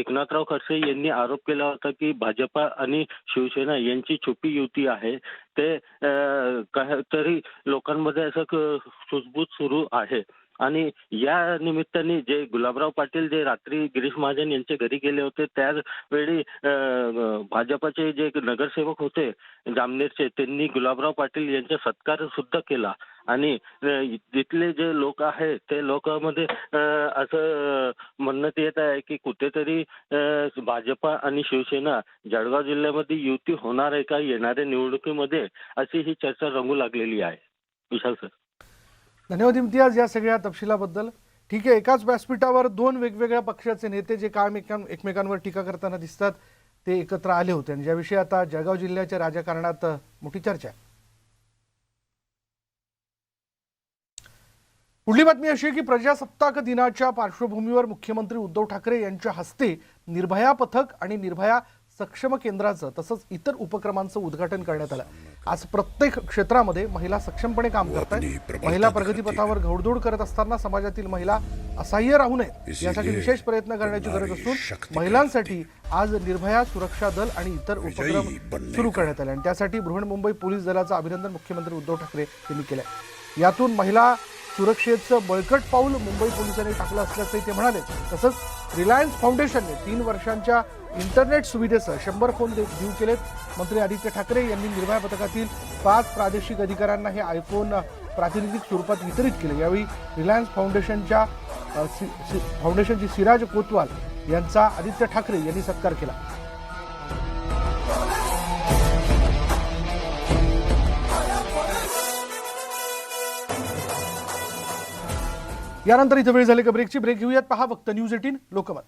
R: एकनाथराव खडसे यांनी आरोप केला होता की भाजपा आणि शिवसेना यांची छुपी युती आहे. ते तरी लोकांमध्ये असं सुजबूज सुरू आहे. आणि या निमित्ताने जे गुलाबराव पाटील जे रात्री गिरीश महाजन यांच्या घरी गेले होते त्यावेळी भाजपाचे जे नगरसेवक होते जामनेरचे त्यांनी गुलाबराव पाटील यांचा सत्कार सुद्धा केला. आणि तिथले जे लोक आहेत ते लोकांमध्ये असं म्हणण्यात येत आहे की कुठेतरी भाजपा आणि शिवसेना जळगाव जिल्ह्यामध्ये युती होणार आहे का येणाऱ्या निवडणुकीमध्ये, अशी ही चर्चा रंगू लागलेली आहे. विशाल सर,
A: धन्यवाद इम्तियाज या सगळ्या तपशिलाबद्दल. ठीक आहे, एकाच व्यासपीठावर दोन वेगवेगळ्या पक्षाचे नेते जे कायम एकमेकांवर टीका करताना दिसतात ते एकत्र आले होते आणि ज्याविषयी आता जळगाव जिल्ह्याच्या राजकारणात मोठी चर्चा आहे. पुढली बातमी अशी आहे की प्रजासत्ताक दिनाच्या पार्श्वभूमीवर मुख्यमंत्री उद्धव ठाकरे यांच्या हस्ते निर्भया पथक आणि निर्भया सक्षम केंद्राचं तसंच इतर उपक्रमांचं उद्घाटन करण्यात आलं. आज प्रत्येक क्षेत्रामध्ये महिला सक्षमपणे काम करतात. महिला प्रगतीपथावर घौडदौड करत असताना समाजातील महिला असहाय्य राहू नयेत यासाठी विशेष प्रयत्न करण्याची गरज असून महिलांसाठी आज निर्भया सुरक्षा दल आणि इतर उपक्रम सुरू करण्यात आले आणि त्यासाठी बृहन्मुंबई पोलीस दलाचं अभिनंदन मुख्यमंत्री उद्धव ठाकरे यांनी केलंय. यातून महिला सुरक्षेचं बळकट पाऊल मुंबई पोलिसांनी टाकलं असल्याचंही ते म्हणाले. तसंच रिलायन्स फाउंडेशनने 3 वर्षांच्या इंटरनेट सुविधेसह 100 फोन देऊ केलेत. मंत्री आदित्य ठाकरे यांनी निर्भया पथकातील 5 प्रादेशिक अधिकाऱ्यांना हे आयफोन प्रातिनिधिक स्वरूपात वितरित केले. यावेळी रिलायन्स फाउंडेशनची सिराज कोतवाल यांचा आदित्य ठाकरे यांनी सत्कार केला. यानंतर इथं वेळ झाली का ब्रेकची. ब्रेक घेऊयात. पहा फक्त न्यूज 18 लोकमत.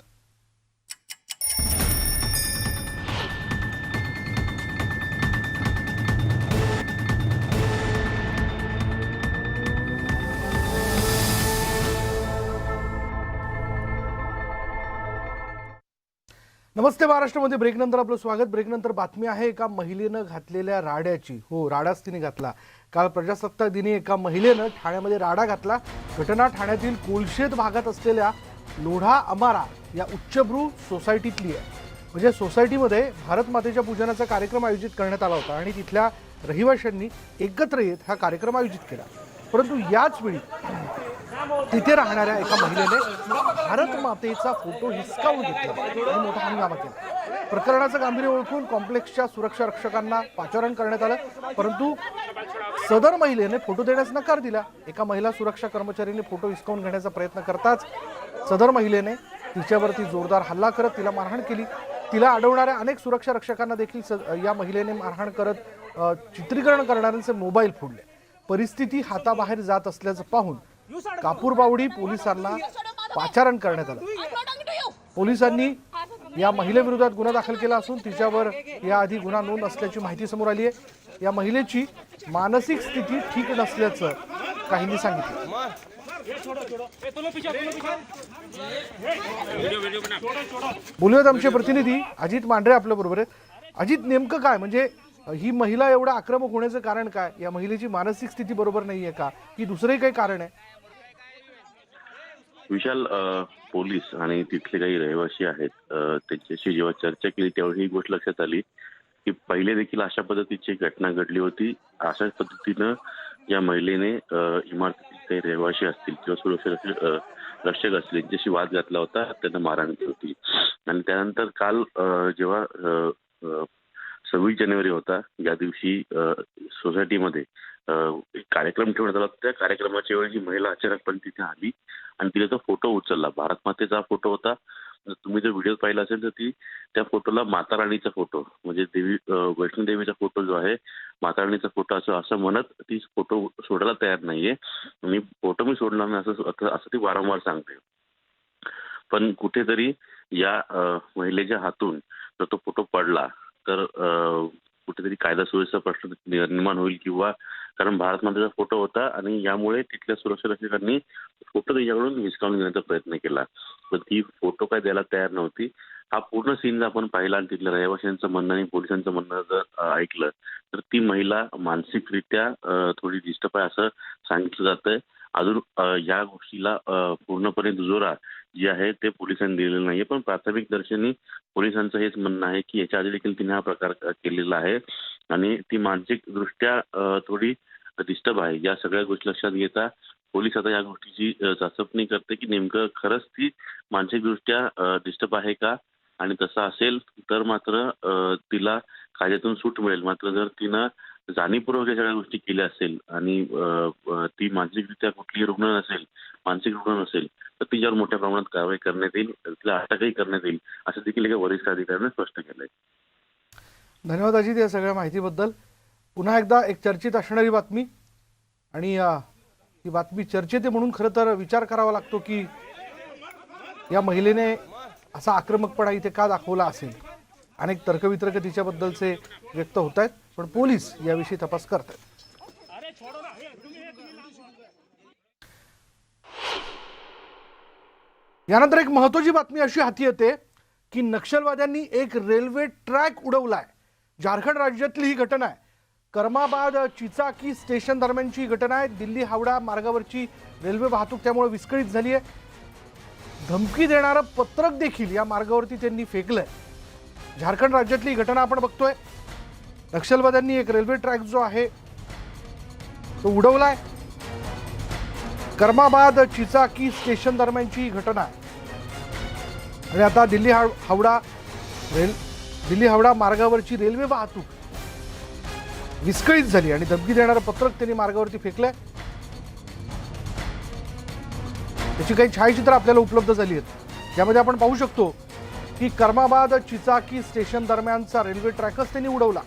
A: नमस्ते महाराष्ट्रामध्ये ब्रेकनंतर आपलं स्वागत. ब्रेकनंतर बातमी आहे एका महिलेनं घातलेल्या राड्याची. हो, राडाच तिने घातला. काल प्रजासत्ताक दिनी एका महिलेनं ठाण्यामध्ये राडा घातला. घटना ठाण्यातील कोलशेत भागात असलेल्या लोढा अमारा या उच्चभ्रू सोसायटीतली आहे. म्हणजे सोसायटीमध्ये भारत मातेच्या पूजनाचा कार्यक्रम आयोजित करण्यात आला होता आणि तिथल्या रहिवाशांनी एकत्र येत हा कार्यक्रम आयोजित केला. परंतु याच वेळी तिथे राहणाऱ्या एका महिलेने भारत मातेचा फोटो हिसकावून घेतला आणि मोठा हंगामा केला. प्रकरणाचं गांभीर्य ओळखून कॉम्प्लेक्सच्या सुरक्षा रक्षकांना पाचारण करण्यात आलं. परंतु सदर महिलेने फोटो देण्यास नकार दिला. एका महिला सुरक्षा कर्मचारीने फोटो हिसकावून घेण्याचा प्रयत्न करताच सदर महिलेने तिच्यावरती जोरदार हल्ला करत तिला मारहाण केली. तिला अडवणाऱ्या अनेक सुरक्षा रक्षकांना देखील या महिलेने मारहाण करत चित्रीकरण करणाऱ्यांचे मोबाईल फोडले. परिस्थिती हाताबाहेर जात असल्याचं पाहून कापूरबावडी पोलिसांना पाचारण करण्यात आलं. पोलिसांनी या महिलेविरोधात गुन्हा दाखल केला असून तिच्यावर याआधी गुन्हा नोंद असल्याची माहिती समोर आली आहे. या महिलेची मानसिक स्थिती ठीक नसल्याचं काहींनी सांगितलं. बोलूयात आमचे प्रतिनिधी अजित मांढरे आपल्या बरोबर आहेत. अजित, नेमकं काय म्हणजे ही महिला एवढा आक्रमक होण्याचं कारण काय? या महिलेची मानसिक स्थिती बरोबर नाहीये का, की दुसरंही काही कारण आहे?
S: विशाल, पोलीस आणि तिथले काही रहिवासी आहेत त्यांच्याशी जेव्हा चर्चा केली त्यावेळी ही गोष्ट लक्षात आली की पहिले देखील अशा पद्धतीची घटना घडली होती. अशाच पद्धतीनं या महिलेने इमारतीतील काही रहिवासी असतील किंवा सुरक्षा रक्षक असतील यांच्याशी वाद घातला होता, त्यांना मारहाण केली होती. आणि त्यानंतर काल जेव्हा 26 जानेवारी होता, या दिवशी सोसायटीमध्ये एक कार्यक्रम ठेवण्यात आला. त्या कार्यक्रमाच्या वेळी ही महिला अचानकपणे तिथे आली आणि तिने तो फोटो उचलला. भारत मातेचा फोटो होता. तुम्ही जर व्हिडिओ पाहिला असेल तर त्या फोटोला माता राणीचा फोटो म्हणजे देवी वैष्णोदेवीचा फोटो जो आहे, माता राणीचा फोटो असं म्हणत ती फोटो सोडायला तयार नाहीये. आणि फोटो मी सोडणार नाही असं ती वारंवार सांगते. पण कुठेतरी या महिलेच्या हातून जर तो फोटो पडला तर कुठेतरी कायदा सुव्यवस्था प्रश्न निर्माण होईल किंवा कारण भारत मातेचा फोटो होता आणि यामुळे तिथल्या सुरक्षा रक्षकांनी फोटो त्याच्याकडून हिसकावून घेण्याचा प्रयत्न केला. पण ती फोटो काय द्यायला तयार नव्हती. हा पूर्ण सीन आपण पाहिला आणि तिथल्या रहिवाशांचं म्हणणं आणि पोलिसांचं म्हणणं जर ऐकलं तर ती महिला मानसिकरित्या थोडी डिस्टर्ब आहे असं सांगितलं जातंय. अजून या गोष्टीला पूर्णपणे दुजोरा जे आहे ते पोलिसांनी दिलेलं नाहीये. पण प्राथमिक दर्शनी पोलिसांचं हेच म्हणणं आहे की याच्या आधी देखील तिने हा प्रकार केलेला आहे आणि ती मानसिक दृष्ट्या थोडी डिस्टर्ब आहे. या सगळ्या गोष्टी लक्षात घेता पोलीस आता या गोष्टीची चाचपणी करते की नेमकं खरंच ती मानसिकदृष्ट्या डिस्टर्ब आहे का, आणि तसं असेल तर मात्र तिला कायद्यातून सूट मिळेल. मात्र जर तिनं जाणीवपूर्वक या सगळ्या गोष्टी केल्या असेल आणि ती मानसिकरित्या कुठलीही रुग्ण नसेल, मानसिक रुग्ण नसेल तर तिच्यावर मोठ्या प्रमाणात कारवाई करण्यात येईल, तिला अटकही करण्यात येईल असं देखील एका वरिष्ठ अधिकाऱ्याने स्पष्ट केलंय.
A: धन्यवाद अजित या सगळ्या माहितीबद्दल. पुन्हा एकदा एक चर्चेत असणारी बातमी आणि ही बातमी चर्चेत आहे म्हणून खरं तर विचार करावा लागतो की या महिलेने असा आक्रमकपणा इथे का दाखवला असेल. अनेक तर्कवितर्क तिच्याबद्दलचे व्यक्त होत आहेत, पण पोलीस याविषयी तपास करत आहेत. यानंतर एक महत्त्वाची बातमी अशी हाती येते की नक्षलवाद्यांनी एक रेल्वे ट्रॅक उडवलाय. झारखंड राज्यातली ही घटना आहे. कर्माबाद चिचाकी स्टेशन दरम्यानची घटना आहे. दिल्ली हावडा मार्गावरची रेल्वे वाहतूक त्यामुळे विस्कळीत झाली आहे. धमकी देणारं पत्रक देखील या मार्गावरती त्यांनी फेकलंय. झारखंड राज्यातली घटना आपण बघतोय. नक्षलवाद्यांनी एक रेल्वे ट्रॅक जो आहे तो उडवलाय कर्माबाद चिचाकी स्टेशन दरम्यानची ही घटना आहे आणि आता दिल्ली हावडा मार्गावरची रेल्वे वाहतूक विस्कळीत झाली आणि धमकी देणारं पत्रक त्यांनी मार्गावरती फेकलंय. त्याची काही छायाचित्र आपल्याला उपलब्ध झाली आहेत, ज्यामध्ये आपण पाहू शकतो की कर्माबाद चिचाकी स्टेशन दरम्यानचा रेल्वे ट्रॅकच त्यांनी उडवला.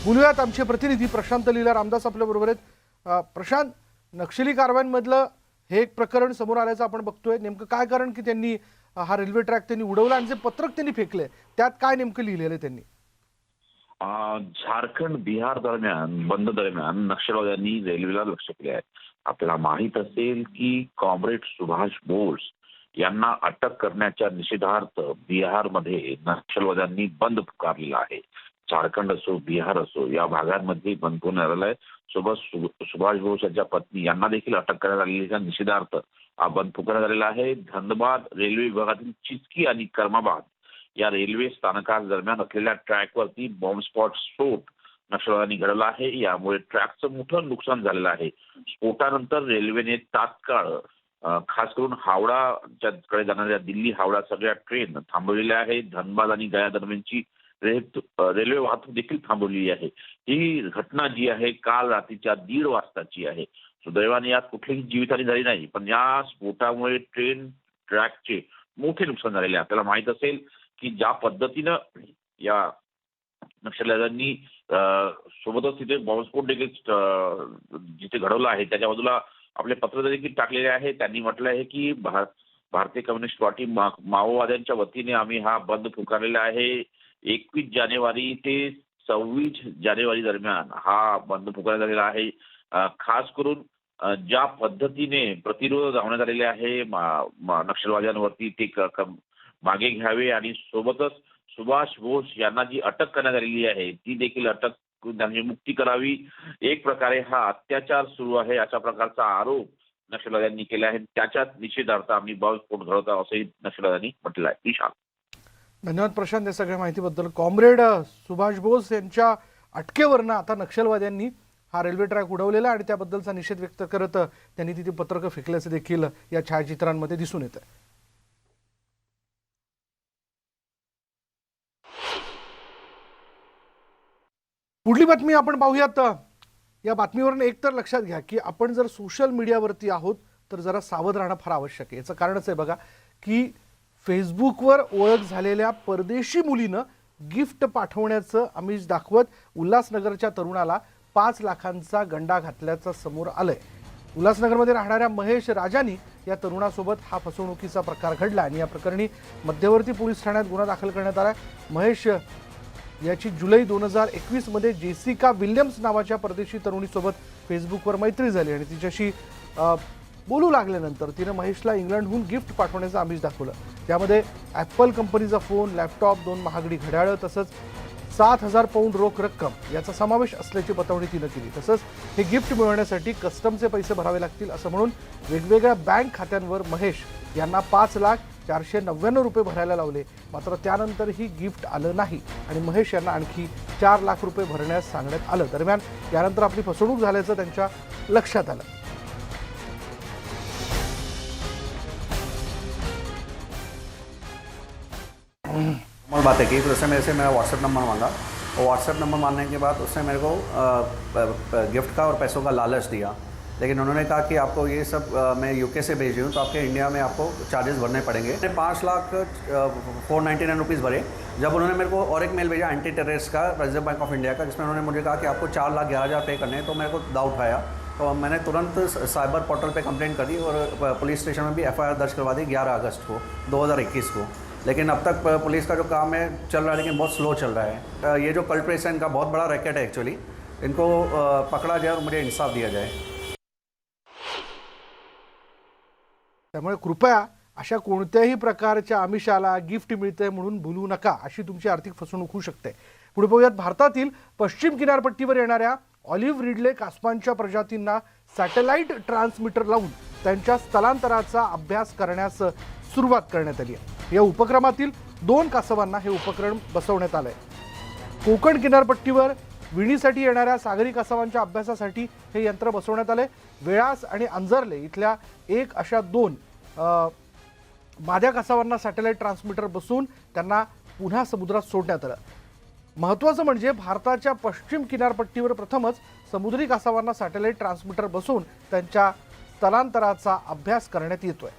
A: बोलूयात आमचे प्रतिनिधी प्रशांत लीला रामदास आपल्या बरोबर आहेत. प्रशांत, नक्षली कारवायांमधलं हे एक प्रकरण समोर आल्याचं आपण बघतोय. नेमकं काय कारण की त्यांनी हा रेल्वे ट्रॅक त्यांनी उडवला आणि जे पत्रक त्यांनी फेकले त्यात काय नेमकं लिहिलेलं आहे त्यांनी?
O: झारखंड बिहार दरम्यान बंद दरम्यान नक्षलवाद्यांनी रेल्वेला लक्ष केले आहे. आपल्याला माहित असेल की कॉम्रेड सुभाष बोस यांना अटक करण्याच्या निषेधार्थ बिहारमध्ये नक्षलवाद्यांनी बंद पुकारलेला आहे. झारखंड असो बिहार असो या भागांमध्ये बंद पुकारण्यात आला आहे. सोबत सुभाष बोस यांच्या पत्नी यांना देखील अटक करण्यात आलेल्या निषेधार्थ हा बंद पुकारण्यात आलेला आहे. धनबाद रेल्वे विभागातील चिचकी आणि कर्माबाद या रेल्वे स्थानकादरम्यान असलेल्या ट्रॅकवरती बॉम्बस्फोट स्फोट नक्षलवाद्यांनी घडवला आहे. यामुळे ट्रॅकचं मोठं नुकसान झालेलं आहे. स्फोटानंतर रेल्वेने तात्काळ खास करून हावडाकडे जाणाऱ्या दिल्ली हावडा सगळ्या ट्रेन थांबवलेल्या आहेत. धनबाद आणि गया दरम्यानची रेल्वे वाहतूक देखील थांबवलेली आहे. ही घटना जी आहे काल रात्रीच्या 1:30 वाजताची आहे. सुदैवाने यात कुठलीही जीवितहानी झाली नाही, पण या स्फोटामुळे ट्रेन ट्रॅकचे मोठे नुकसान झालेले आहे. आपल्याला माहित असेल की ज्या पद्धतीनं या नक्षलवाद्यांनी सोबतच तिथे बॉम्बस्फोट देखील जिथे घडवला आहे त्याच्या बाजूला आपले पत्र देखील टाकलेले आहे. त्यांनी म्हटलं आहे की भारतीय कम्युनिस्ट पार्टी माओवाद्यांच्या वतीने आम्ही हा बंद पुकारलेला आहे. 21 जानेवारी ते 26 जानेवारी दरम्यान हा बंद पुकारण्यात आलेला आहे. खास करून ज्या पद्धतीने प्रतिरोध धावण्यात आलेले आहे नक्षलवाद्यांवरती ते मागे घ्यावे आणि सोबतच सुभाष बोस यांना जी अटक करण्यात आलेली आहे ती देखील अटक त्यांची मुक्ती करावी. एक प्रकारे हा अत्याचार सुरू आहे अशा प्रकारचा आरोप नक्षलवाद्यांनी केला आहे. त्याच्याच निषेधार्थ आम्ही बॉम्बस्फोट घडवतो असंही नक्षलवाद्यांनी म्हटलं आहे. विशाल,
A: धन्यवाद प्रशांत या सगळ्या माहितीबद्दल. कॉम्रेड सुभाष बोस यांच्या अटकेवरनं आता नक्षलवाद्यांनी हा रेल्वे ट्रॅक उडवलेला आणि त्याबद्दलचा निषेध व्यक्त करत त्यांनी तिथे पत्रकं फेकल्याचं देखील या छायाचित्रांमध्ये दिसून येतं. पुढली बातमी आपण पाहूयात. या बातमीवरून एक तर लक्षात घ्या की आपण जर सोशल मीडियावरती आहोत तर जरा सावध राहणं फार आवश्यक आहे. याचं कारणच आहे बघा की फेसबुकवर ओळख झालेल्या परदेशी मुलीनं गिफ्ट पाठवण्याचं आमिष दाखवत उल्हासनगरच्या तरुणाला 5 लाखांचा गंडा घातल्याचं समोर आलंय. उल्हासनगरमध्ये राहणाऱ्या महेश राजानी या तरुणासोबत हा फसवणुकीचा प्रकार घडला आणि या प्रकरणी मध्यवर्ती पोलीस ठाण्यात गुन्हा दाखल करण्यात आला. महेश याची जुलै 2021 मध्ये जेसिका विल्यम्स नावाच्या परदेशी तरुणीसोबत फेसबुकवर मैत्री झाली आणि तिच्याशी बोलू लागल्यानंतर तिनं महेशला इंग्लंडहून गिफ्ट पाठवण्याचं आमिष दाखवलं. त्यामध्ये ॲपल कंपनीचा फोन, लॅपटॉप, 2 महागडी घड्याळं तसंच 7,000 पाऊंड रोख रक्कम याचा समावेश असल्याची बतावणी तिनं केली. तसंच हे गिफ्ट मिळवण्यासाठी कस्टमचे पैसे भरावे लागतील असं म्हणून वेगवेगळ्या बँक खात्यांवर महेश यांना 5,499 रुपये भरायला लावले. मात्र त्यानंतरही गिफ्ट आलं नाही आणि महेश यांना आणखी 4 लाख रुपये भरण्यास सांगण्यात आलं. दरम्यान यानंतर आपली फसवणूक झाल्याचं त्यांच्या लक्षात आलं.
T: नॉर्मल बात है कि तो उसने मेरे से मेरा व्हाट्सएप नंबर मांगा और व्हाट्सएप नंबर मांगने के बाद उसने मेरे को गिफ्ट का और पैसों का लालच दिया. लेकिन उन्होंने कहा कि आपको ये सब मैं यूके से भेज रही हूँ तो आपके इंडिया में आपको चार्जेस भरने पड़ेंगे. मैंने 5,499 रुपीज़ भरे. जब उन्होंने मेरे को और एक मेल भेजा एंटी टेररिस्ट का रिजर्व बैंक ऑफ इंडिया का जिसमें उन्होंने मुझे कहा कि आपको 4,11,000 पे करने हैं, तो मेरे को डाउट आया. तो मैंने तुरंत साइबर पोर्टल पे कंप्लेंट कर दी और पुलिस स्टेशन में भी FIR दर्ज करवा दी 11 अगस्त को 2021 को. लेकिन अब तक पुलिस का जो काम है चल रहा है लेकिन बहुत स्लो चल रहा है. ये जो कल्प्रेट्स है इनका बहुत बड़ा रैकेट है एक्चुअली. इनको पकड़ा जाए और मुझे इंसाफ दिया जाए.
A: त्यामुळे कृपया अशा कोणत्याही प्रकारच्या आमिषाला गिफ्ट मिळतंय म्हणून भुलू नका. अशी तुमची आर्थिक फसवणूक होऊ शकते. पुढे पाहूयात. भारतातील पश्चिम किनारपट्टीवर येणाऱ्या ऑलिव्ह रिडले कासवांच्या प्रजातींना सॅटेलाइट ट्रान्समीटर लावून त्यांच्या स्थलांतराचा अभ्यास करण्यास सुरुवात करण्यात आली आहे. या उपक्रमातील 2 कासवांना हे उपकरण बसवण्यात आलंय. कोकण किनारपट्टीवर विणीसाठी येणाऱ्या सागरी कासवांच्या अभ्यासासाठी हे यंत्र बसवण्यात आले. वेळास आणि अंजर्ले इथल्या एक अशा 2 माद्या कासवांना सॅटेलाइट ट्रान्समीटर बसवून त्यांना पुन्हा समुद्रात सोडण्यात आलं. महत्त्वाचं म्हणजे भारताच्या पश्चिम किनारपट्टीवर प्रथमच समुद्री कासवांना सॅटेलाइट ट्रान्समीटर बसवून त्यांच्या स्थलांतराचा अभ्यास करण्यात येतोय.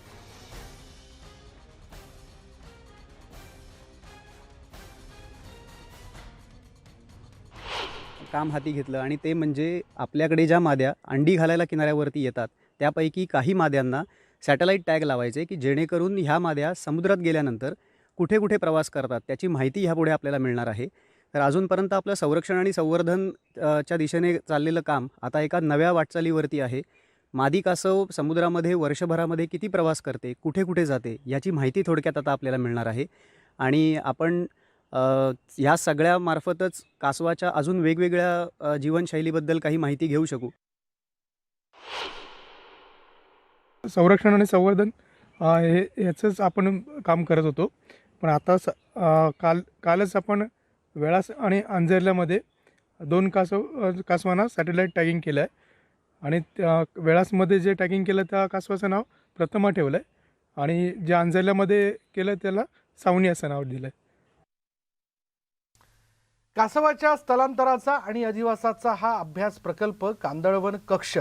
U: काम हाती घेतलं आणि ते म्हणजे आपल्याकडे ज्या माद्या अंडी घालायला किनाऱ्यावरती येतात त्यापैकी काही माद्यांना सॅटेलाईट टॅग लावायचे की जेणेकरून ह्या माद्या समुद्रात गेल्यानंतर कुठे कुठे प्रवास करतात त्याची माहिती ह्यापुढे आपल्याला मिळणार आहे. तर अजूनपर्यंत आपलं संरक्षण आणि संवर्धन च्या दिशेने चाललेलं काम आता एका नव्या वाटचालीवरती आहे. मादी कासव समुद्रामध्ये वर्षभरामध्ये किती प्रवास करते, कुठे कुठे जाते याची माहिती थोडक्यात आता आपल्याला मिळणार आहे. आणि आपण ह्या सगळ्या मार्फतच कासवाच्या अजून वेगवेगळ्या जीवनशैलीबद्दल काही माहिती घेऊ शकू.
V: संरक्षण आणि संवर्धन याचंच आपण काम करत होतो. पण आता कालच आपण वेळास आणि अंजर्ल्यामध्ये 2 कासवांना सॅटेलाईट टॅगिंग केलं आहे. आणि वेळासमध्ये जे टॅगिंग केलं त्या कासवाचं नाव प्रथमा ठेवलं आहे आणि जे अंजर्ल्यामध्ये केलं त्याला सावनी असं नाव दिलं आहे.
A: कासवाच्या स्थलांतराचा आणि अधिवासाचा हा अभ्यास प्रकल्प कांदळवन कक्ष,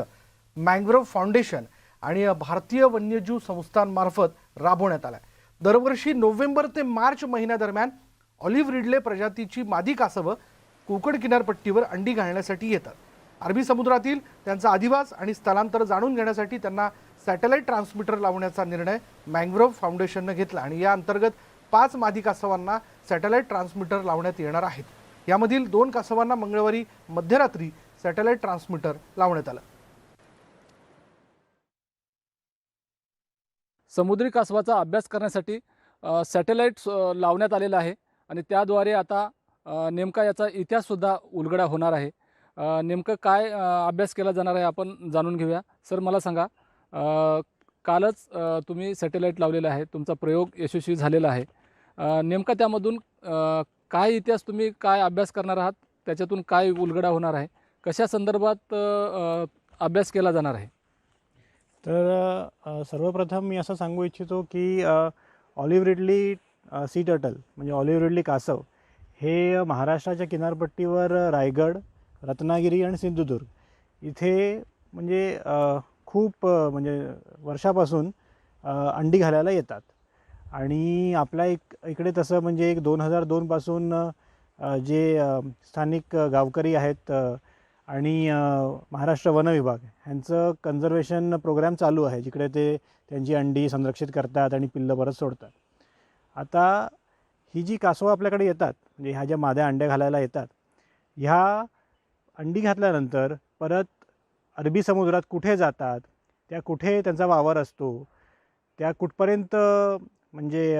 A: मँग्रोव्ह फाउंडेशन आणि भारतीय वन्यजीव संस्थांमार्फत राबवण्यात आला. दरवर्षी नोव्हेंबर ते मार्च महिन्यादरम्यान ऑलिव्ह रिडले प्रजातीची मादी कासवं कोकण किनारपट्टीवर अंडी घालण्यासाठी येतात. अरबी समुद्रातील त्यांचा अधिवास आणि स्थलांतर जाणून घेण्यासाठी त्यांना सॅटेलाइट ट्रान्समीटर लावण्याचा निर्णय मँग्रोव्ह फाउंडेशननं घेतला आणि या अंतर्गत 5 मादी कासवांना सॅटेलाइट ट्रान्समीटर लावण्यात येणार आहेत. यामधील 2 कासवांना मंगळवारी मध्यरात्री सॅटेलाइट ट्रान्समीटर लावण्यात आलं.
W: समुद्री कासवाचा अभ्यास करण्यासाठी सॅटेलाइट लावण्यात आलेला आहे आणि त्याद्वारे आता नेमका याचा इतिहाससुद्धा उलगडा होणार आहे. नेमकं काय अभ्यास केला जाणार आहे आपण जाणून घेऊया. सर मला सांगा, कालच तुम्ही सॅटेलाइट लावलेला आहे, तुमचा प्रयोग यशस्वी झालेला आहे. नेमका त्यामधून काय इतिहास तुम्ही काय अभ्यास करणार आहात, त्याच्यातून काय उलगडा होणार आहे, कशा संदर्भात अभ्यास केला जाणार आहे?
X: तर सर्वप्रथम मी असं सांगू इच्छितो की ऑलिव्ह रिडली सी टर्टल म्हणजे ऑलिव्ह रिडली कासव हे महाराष्ट्राच्या किनारपट्टीवर रायगड, रत्नागिरी आणि सिंधुदुर्ग इथे म्हणजे खूप म्हणजे वर्षापासून अंडी घालायला येतात. आणि आपल्या इकडे तसं म्हणजे 2002 पासून जे स्थानिक गावकरी आहेत आणि महाराष्ट्र वन विभाग ह्यांचं कन्झर्वेशन प्रोग्राम चालू आहे, जिकडे ते त्यांची अंडी संरक्षित करतात आणि पिल्लं परत सोडतात. आता ही जी कासवं आपल्याकडे येतात म्हणजे ह्या ज्या माद्या अंड्या घालायला येतात, ह्या अंडी घातल्यानंतर परत अरबी समुद्रात कुठे जातात, त्या कुठे त्यांचा वावर असतो, त्या कुठपर्यंत म्हणजे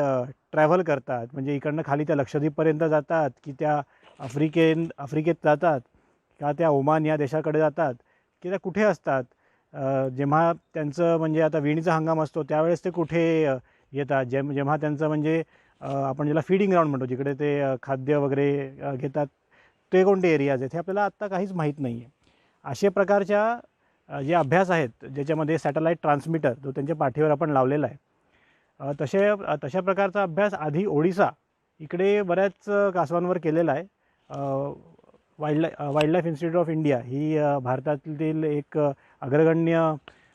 X: ट्रॅव्हल करतात, म्हणजे इकडनं खाली त्या लक्षद्वीपपर्यंत जातात की त्या आफ्रिकेत जातात का त्या ओमान या देशाकडे जातात की त्या कुठे असतात, जेव्हा त्यांचं म्हणजे आता विणीचा हंगाम असतो त्यावेळेस ते कुठे येतात, जेव्हा त्यांचं म्हणजे आपण ज्याला फीडिंग ग्राउंड म्हणतो जिकडे ते खाद्य वगैरे घेतात ते कोणते एरियाज आहेत हे आपल्याला आत्ता काहीच माहीत नाही आहे. अशा प्रकारच्या जे अभ्यास आहेत ज्याच्यामध्ये सॅटेलाईट ट्रान्समीटर जो त्यांच्या पाठीवर आपण लावलेला आहे, तशा प्रकारचा अभ्यास आधी ओडिसा इकडे बऱ्याच कासवांवर केलेला आहे. वाईल्डलाईफ इन्स्टिट्यूट ऑफ इंडिया ही भारतातील एक अग्रगण्य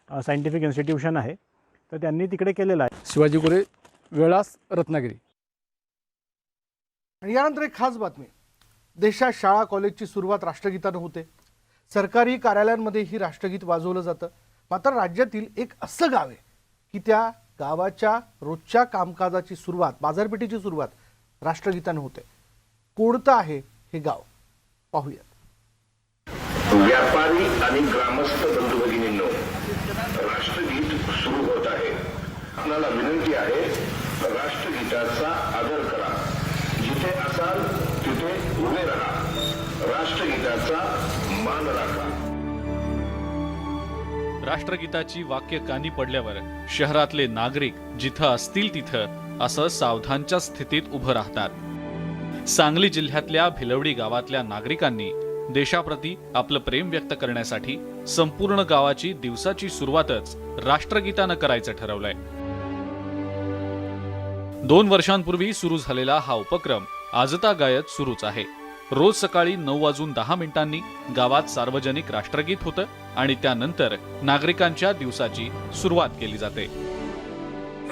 X: सायंटिफिक इन्स्टिट्यूशन आहे, तर त्यांनी तिकडे केलेलं आहे.
W: शिवाजी गुरे, वेळास, रत्नागिरी.
A: आणि यानंतर एक खास बातमी. देशात शाळा कॉलेजची सुरुवात राष्ट्रगीतानं होते. सरकारी कार्यालयांमध्ये ही राष्ट्रगीत वाजवलं जातं. मात्र राज्यातील एक असं गाव आहे की त्या गावाच्या रोजच्या कामकाजाची सुरुवात, बाजारपेठेची सुरुवात राष्ट्रगीतानं होते. कोणतं आहे हे गाव पाहूयात.
Y: व्यापारी आणि ग्रामस्थ बंधू भगिनींनो, राष्ट्रगीत सुरू होत आहे. आपल्याला विनंती आहे, राष्ट्रगीताचा आदर करा. जिथे असाल तिथे उभे राहा. राष्ट्रगीताचा मान राखा.
E: राष्ट्रगीताची वाक्य कानी पडल्यावर शहरातले नागरिक जिथं असतील तिथं असं सावधानच्या स्थितीत उभं राहतात. सांगली जिल्ह्यातल्या भिलवडी गावातल्या नागरिकांनी देशाप्रती आपलं प्रेम व्यक्त करण्यासाठी संपूर्ण गावाची दिवसाची सुरुवातच राष्ट्रगीतानं करायचं ठरवलंय. 2 वर्षांपूर्वी सुरू झालेला हा उपक्रम आजतागायत सुरूच आहे. रोज सकाळी 9:10 गावात सार्वजनिक राष्ट्रगीत होतं आणि त्यानंतर नागरिकांच्या दिवसाची सुरुवात केली जाते.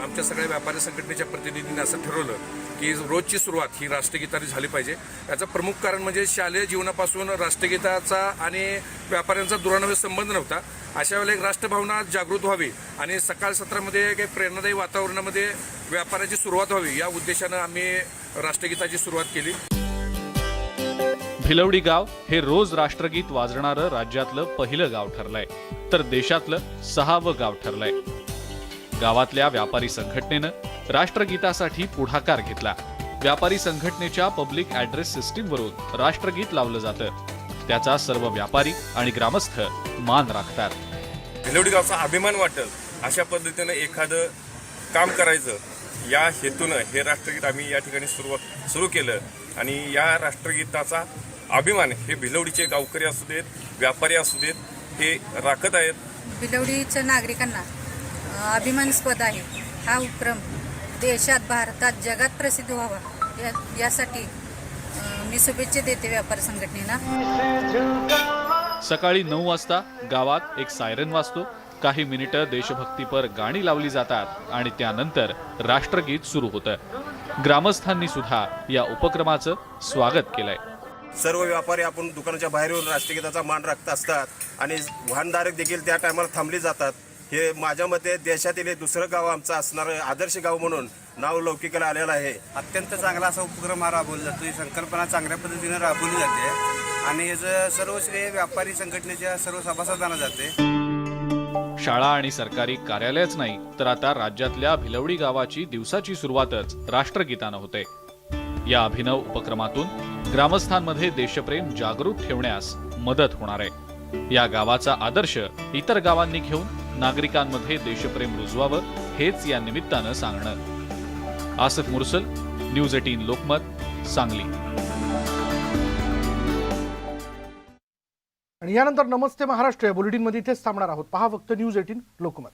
B: आमच्या सगळ्या व्यापारी संघटनेच्या प्रतिनिधींनी असं ठरवलं की रोजची सुरुवात ही राष्ट्रगीताने झाली पाहिजे. याचं प्रमुख कारण म्हणजे शालेय जीवनापासून राष्ट्रगीताचा आणि व्यापाऱ्यांचा दुरान्वय संबंध नव्हता. अशा वेळेला एक राष्ट्रभावना जागृत व्हावी आणि सकाळ सत्रामध्ये काही प्रेरणादायी वातावरणामध्ये व्यापाराची सुरुवात व्हावी या उद्देशानं आम्ही राष्ट्रगीताची सुरुवात केली.
E: भिलवडी गाव हे रोज राष्ट्रगीत वाजणारं राज्यातलं पहिलं गाव ठरलंय, तर देशातलं 6वं गाव ठरलंय. गावातल्या व्यापारी संघटनेनं राष्ट्रगीतासाठी पुढाकार घेतला. व्यापारी संघटनेच्या पब्लिक ॲड्रेस सिस्टीमवरून राष्ट्रगीत लावलं जातं. त्याचा सर्व व्यापारी आणि ग्रामस्थ मान राखतात.
C: भिलवडी गावचा अभिमान वाटेल अशा पद्धतीनं एखादं काम करायचं या हेतूनं हे राष्ट्रगीत आम्ही या ठिकाणी सुरू केलं आणि या राष्ट्रगीताचा अभिमान हे भिलवडीचे गावकरी असू देत, व्यापारी असू देत, हे राखत आहेत.
F: भिलवडीच्या नागरिकांना अभिमानास्पद आहे. हा उपक्रम देशात, भारतात, जगात प्रसिद्ध व्हावा यासाठी मी शुभेच्छा देते व्यापारी संघटनेला.
E: सकाळी 9 वाजता गावात एक सायरन वाजतो. काही मिनिटं देशभक्तीपर गाणी लावली जातात आणि त्यानंतर राष्ट्रगीत सुरू होतं. ग्रामस्थांनी सुद्धा या उपक्रमाचं स्वागत केलंय.
H: सर्व व्यापारी आपण दुकानाच्या बाहेर येऊन राष्ट्रगीताचा मान राखत असतात आणि वाहनधारक देखील त्या टायमाला थांबले जातात. हे माझ्या मते देशातील हे दुसरं गाव आमचं असणारं आदर्श गाव म्हणून नाव लौकिकाला आलेलं आहे.
I: अत्यंत चांगला असा उपक्रम हा राबवला जातो. ही संकल्पना चांगल्या पद्धतीने राबवली जाते आणि याचं सर्व श्रेय व्यापारी संघटनेच्या सर्व सभासदांना जाते.
E: शाळा आणि सरकारी कार्यालयच नाही तर आता राज्यातल्या भिलवडी गावाची दिवसाची सुरुवातच राष्ट्रगीतानं होते. या अभिनव उपक्रमातून ग्रामस्थांमध्ये देशप्रेम जागृत ठेवण्यास मदत होणार आहे. या गावाचा आदर्श इतर गावांनी घेऊन नागरिकांमध्ये देशप्रेम रुजवावं हेच या निमित्तानं सांगणं. आसिफ मुरसल, न्यूज 18 लोकमत, सांगली.
A: आणि यानंतर नमस्ते महाराष्ट्र या बुलेटिनमध्ये इथेच थांबणार आहोत. पहा फक्त न्यूज 18 लोकमत.